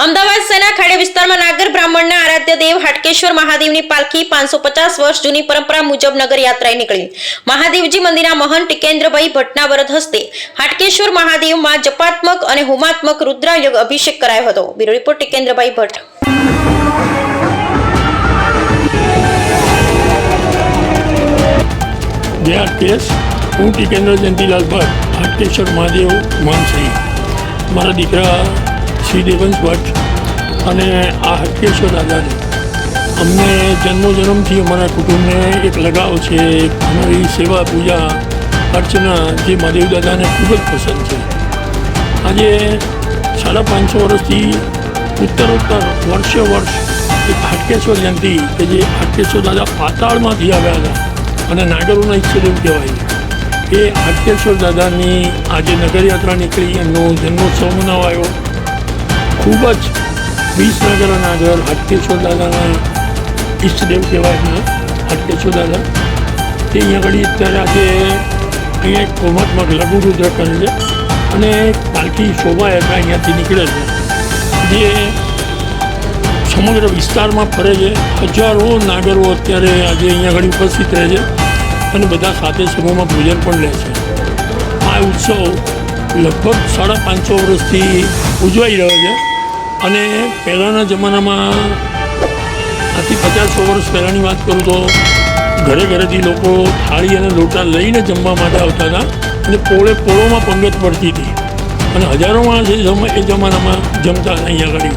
અમદાવાદ શહેરના ખાડી વિસ્તારમાં નાગર બ્રાહ્મણના આરાધ્ય દેવ હાટકેશ્વર મહાદેવની પાલખી 550 વર્ષ જૂની પરંપરા મુજબ નગર યાત્રાએ નીકળી। મહાદેવજી મંદિરના મહંત ટીકેન્દ્રભાઈ ભટ્ટના વરદ હસ્તે હાટકેશ્વર મહાદેવમાં જપાત્મક અને હોમાત્મક રુદ્રાયગ અભિષેક કરાયો હતો। બ્યુરો રિપોર્ટ ટીકેન્દ્રભાઈ ભટ્ટ। जय हाटकेश। हूँ टीकेन्द्र जयंतीलाल भट्ट हाटकेश्वर महादेव मानसरी। मारा दीकरा श्री देवंश भट्ट अने आ हाटकेश्वर दादा ने अमने जन्मोजन्म थी अमरा कुटुंब ने एक लगाव है। अमरी सेवा पूजा अर्चना जे महादेव दादा ने खूब ज पसंद है। आज 550 वर्ष थी उत्तरोत्तर वर्षे वर्ष एक हाटकेश्वर जयंती के जे हाटकेश्वर दादा पाताल में आव्या था અને નાગરોના ઈષ્ટદેવ કહેવાય એ હાટકેશ્વર દાદાની આજે નગરયાત્રા નીકળી, એમનો જન્મોત્સવ મનાવાયો। ખૂબ જ 20 નગર નાગર હાટકેશ્વર દાદાના ઈષ્ટદેવ કહેવાય હાટકેશ્વર દાદા। તે અહીંયા આગળ અત્યારે આજે અહીંયા એક હોમાત્મક લઘુ રુદ્ર કરે છે અને પાલખી શોભાયાત્રા અહીંયાથી નીકળે છે જે સમગ્ર વિસ્તારમાં ફરે છે। હજારો નાગરો અત્યારે આજે અહીંયા આગળ ઉપસ્થિત રહે છે અને બધા સાથે સમૂહમાં પૂજન પણ લે છે। આ ઉત્સવ લગભગ 550 વર્ષથી ઉજવાઈ રહ્યો છે અને પહેલાંના જમાનામાં આથી 50-100 વર્ષ પહેલાંની વાત કરું તો ઘરે ઘરેથી લોકો થાળી અને લોટા લઈને જમવા માટે આવતા હતા અને પોળોમાં પંગત પડતી હતી અને હજારો માણસ એ જમાનામાં જમતા અહીંયા આગળ।